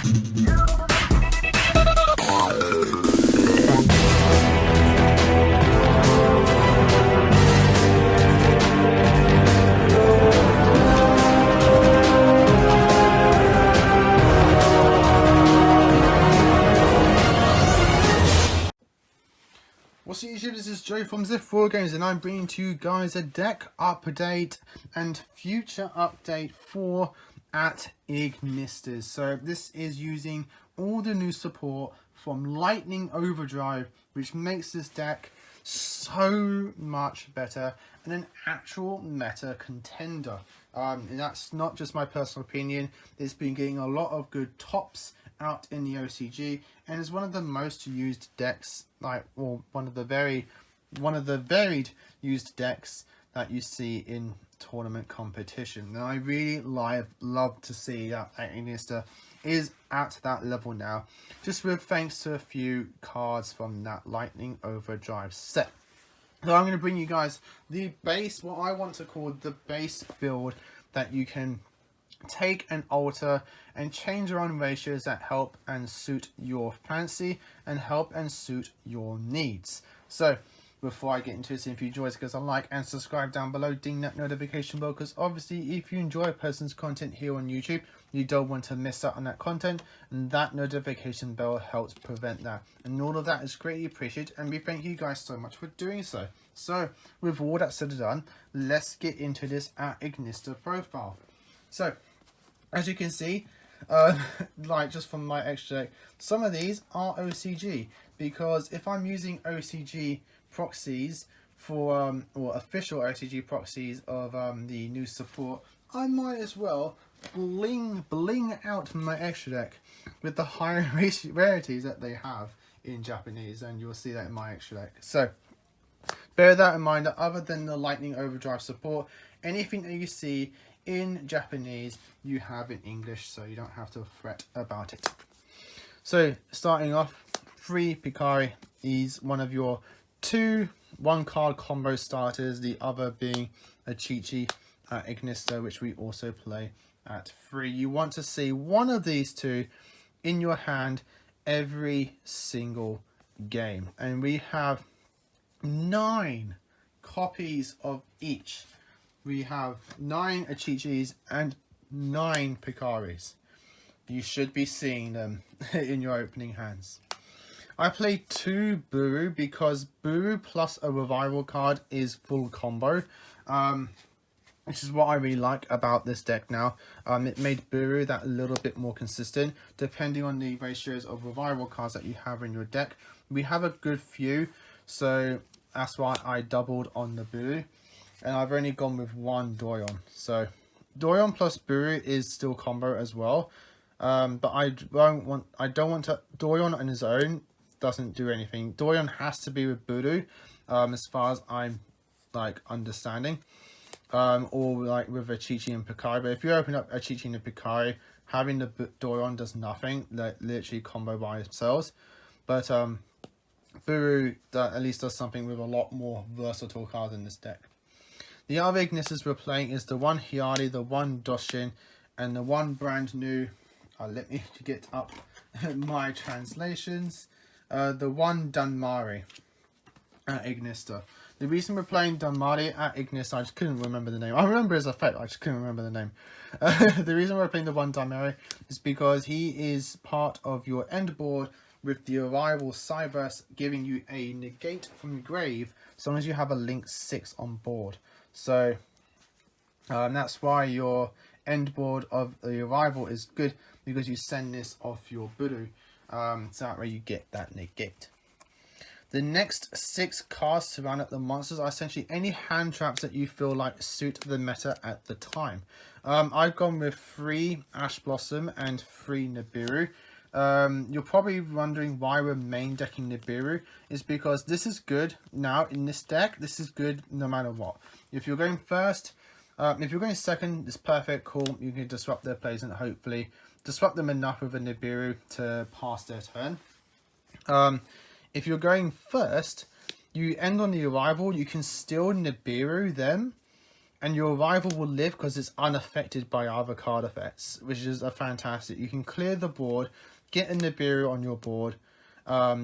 What's up YouTube, this is Joe from Z4 Games and I'm bringing to you guys a deck update and future update for at Ignistas. So this is using all the new support from Lightning Overdrive, which makes this deck so much better and an actual meta contender. And that's not just my personal opinion, it's been getting a lot of good tops out in the OCG and is one of the most used decks, one of the varied used decks that you see in tournament competition. And I really love to see that Ignista is at that level now, just with thanks to a few cards from that Lightning Overdrive set. So I'm going to bring you guys the base, what I want to call the base build that you can take and alter and change around ratios that help and suit your fancy and help and suit your needs. So before I get into it, if you enjoy this, give us a like and subscribe down below, ding that notification bell, because obviously if you enjoy a person's content here on YouTube, you don't want to miss out on that content, and that notification bell helps prevent that, and all of that is greatly appreciated, and we thank you guys so much for doing so. So with all that said and done, let's get into this at Ignista profile. So as you can see, just from my extra deck, some of these are OCG, because if I'm using OCG proxies for or official OCG proxies of the new support, I might as well bling out my extra deck with the higher rarities that they have in Japanese, and you'll see that in my extra deck. So bear that in mind, that other than the Lightning Overdrive support, anything that you see in Japanese you have in English, so you don't have to fret about it. So starting off, 3 Picari is one of your 2 1-card combo starters, the other being a Chi-Chi at Ignista, which we also play at 3. You want to see one of these 2 in your hand every single game, and we have 9 copies of each. We have 9 Chi-Chis and 9 Picaris. You should be seeing them in your opening hands. I played 2 Buru because Buru plus a revival card is full combo, which is what I really like about this deck now. It made Buru that little bit more consistent depending on the ratios of revival cards that you have in your deck. We have a good few, so that's why I doubled on the Buru. And I've only gone with 1 Doyon. So Doyon plus Buru is still combo as well. But I don't want to. Doyon on his own doesn't do anything. Doyon has to be with Buru, as far as I'm understanding. Or with a Chi-Chi and Picari. But if you open up a Chi-Chi and a Picari, having the Doyon does nothing. They literally combo by themselves. But Buru at least does something with a lot more versatile cards in this deck. The other Ignistas we're playing is the 1 Hyali, the 1 Doshin, and the 1 brand new, let me get up my translations, the 1 Dunmari at Ignista. The reason we're playing Dunmari at Ignista, I just couldn't remember the name. I remember his effect, I just couldn't remember the name. The reason we're playing the 1 Dunmari is because he is part of your end board with the arrival Cyverse giving you a negate from the grave as long as you have a link 6 on board. So that's why your end board of the arrival is good, because you send this off your Buru, so that way you get that negate. The next 6 cards to round up the monsters are essentially any hand traps that you feel like suit the meta at the time. I've gone with 3 Ash Blossom and 3 Nibiru. You're probably wondering why we're main decking Nibiru. Is because this is good now in this deck. This is good no matter what. If you're going first, if you're going second, it's perfect, cool. You can disrupt their plays and hopefully disrupt them enough with a Nibiru to pass their turn. If you're going first, you end on the arrival, you can still Nibiru them And your rival will live because it's unaffected by other card effects, which is a fantastic. You can clear the board, get a Nibiru on your board,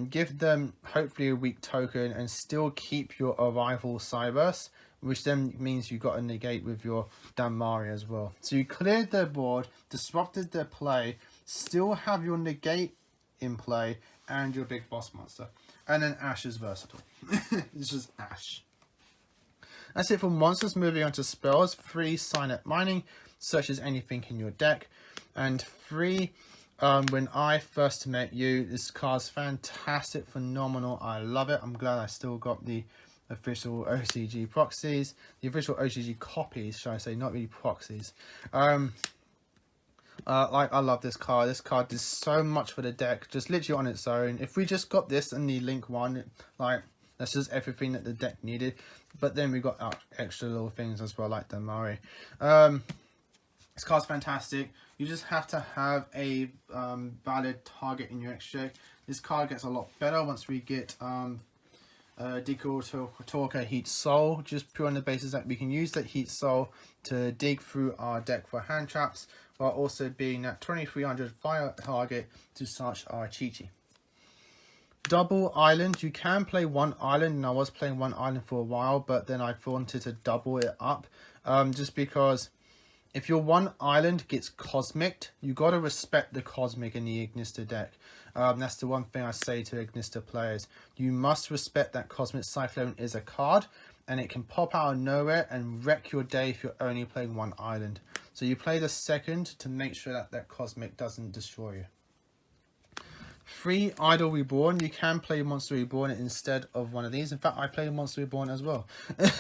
give them hopefully a weak token, and still keep your arrival Cyberse, which then means you got a negate with your Damari as well. So you cleared their board, disrupted their play, still have your negate in play, and your big boss monster. And then Ash is versatile. It's just Ash. That's it for monsters. Moving on to spells. 3 Signet Mining. Searches anything in your deck. And 3, when I first met you, this card's fantastic, phenomenal. I love it. I'm glad I still got the official OCG proxies. The official OCG copies, should I say, not really proxies. I love this card. This card does so much for the deck, just literally on its own. If we just got this and the Link 1, like, that's just everything that the deck needed. But then we got extra little things as well, like Damari. This card's fantastic. You just have to have a valid target in your extra deck. This card gets a lot better once we get Torka Heat Soul, just pure on the basis that we can use that Heat Soul to dig through our deck for hand traps, while also being that 2300 fire target to search our Chi-Chi. Double island. You can play 1 island, and I was playing 1 island for a while, but then I wanted to double it up, just because if your 1 island gets cosmicked, you got to respect the cosmic in the Ignister deck. That's the one thing I say to Ignister players. You must respect that Cosmic Cyclone is a card, and it can pop out of nowhere and wreck your day if you're only playing 1 island. So you play the second to make sure that that cosmic doesn't destroy you. 3 Idol Reborn. You can play Monster Reborn instead of one of these. In fact, I play Monster Reborn as well.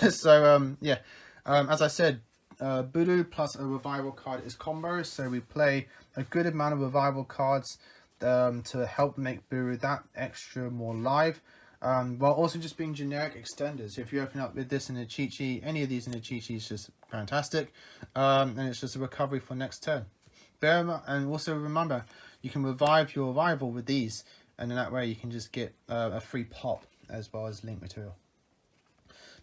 So yeah, as I said, Voodoo plus a revival card is combo. So we play a good amount of revival cards to help make Voodoo that extra more live, while also just being generic extenders. So if you open up with this in a Chi-Chi, any of these in a Chi-Chi is just fantastic, and it's just a recovery for next turn. And also remember, you can revive your rival with these, and in that way you can just get a free pop as well as link material.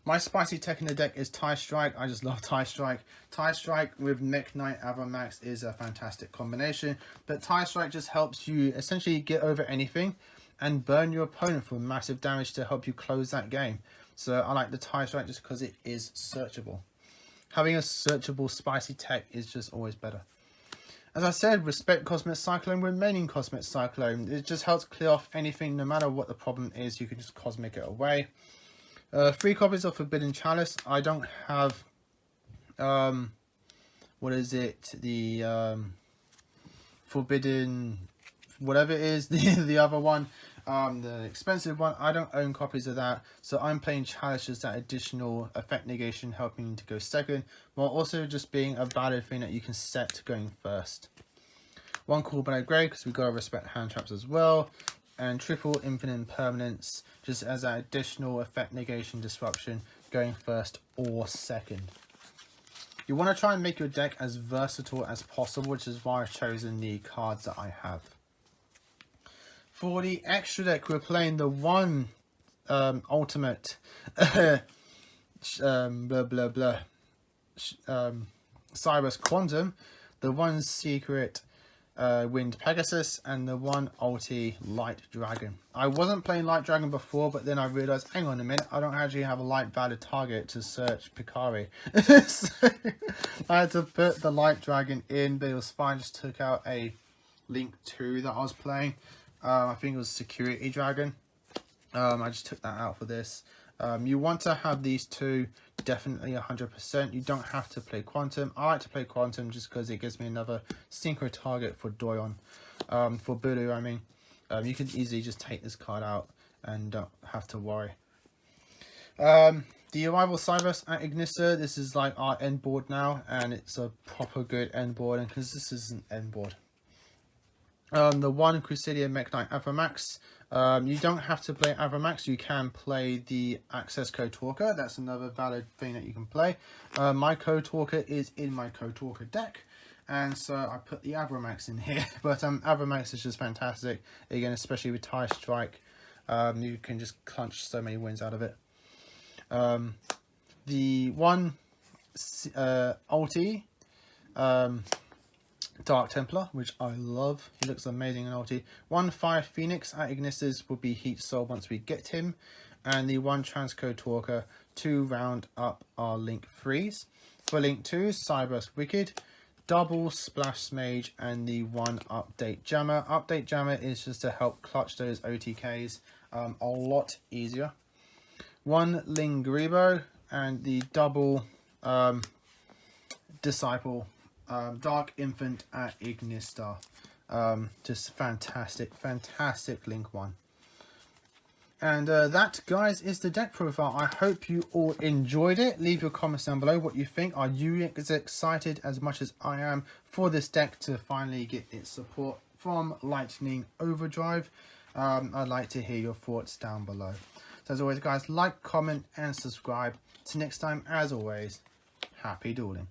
My spicy tech in the deck is TIE Strike. I just love TIE Strike. TIE Strike with Mech Knight Avramax is a fantastic combination, but TIE Strike just helps you essentially get over anything and burn your opponent for massive damage to help you close that game. So I like the TIE Strike just because it is searchable. Having a searchable spicy tech is just always better. As I said, respect Cosmic Cyclone, remaining Cosmic Cyclone. It just helps clear off anything, no matter what the problem is, you can just Cosmic it away. 3 copies of Forbidden Chalice. I don't have, what is it, the Forbidden, whatever it is, the other one, the expensive one. I don't own copies of that, so I'm playing Chalice as that additional effect negation, helping to go second, while also just being a valid thing that you can set going first. 1 Cool Blade Grey, because we've got to respect hand traps as well, and triple Infinite Impermanence, just as that additional effect negation disruption, going first or second. You want to try and make your deck as versatile as possible, which is why I've chosen the cards that I have. For the extra deck, we're playing the 1 ultimate Cyrus Quantum, the 1 secret Wind Pegasus, and the 1 ulti Light Dragon. I wasn't playing Light Dragon before, but then I realized, hang on a minute, I don't actually have a light valid target to search Picari. So I had to put the Light Dragon in, but it was fine. Just took out a Link 2 that I was playing. I think it was Security Dragon. I just took that out for this. You want to have these 2 definitely 100%. You don't have to play Quantum. I like to play Quantum just because it gives me another synchro target for Doyon. For Voodoo, I mean. You can easily just take this card out and don't have to worry. The Arrival Cyberse at Ignister. This is like our end board now, and it's a proper good end board, and because this is an end board. The 1 Crusadia Mech Knight Avramax. You don't have to play Avramax. You can play the Access Code Talker. That's another valid thing that you can play. My Code Talker is in my Code Talker deck, and so I put the Avramax in here. But Avramax is just fantastic. Again, especially with TIE Strike, you can just crunch so many wins out of it. The 1 ulti, Dark Templar, which I love. He looks amazing in ulti. 1 Fire Phoenix at Ignistas will be Heat Soul once we get him. And the 1 Transcode Talker to round up our Link 3s. For Link 2, Cyberburst Wicked, double Splash Mage, and the 1 Update Jammer. Update Jammer is just to help clutch those OTKs a lot easier. 1 Lingaribo and the double Disciple, Dark Infant at Ignistar. Just fantastic, fantastic Link 1. And that, guys, is the deck profile. I hope you all enjoyed it. Leave your comments down below what you think. Are you as excited as much as I am for this deck to finally get its support from Lightning Overdrive? I'd like to hear your thoughts down below. So as always, guys, like, comment, and subscribe. Till next time, as always, happy dueling.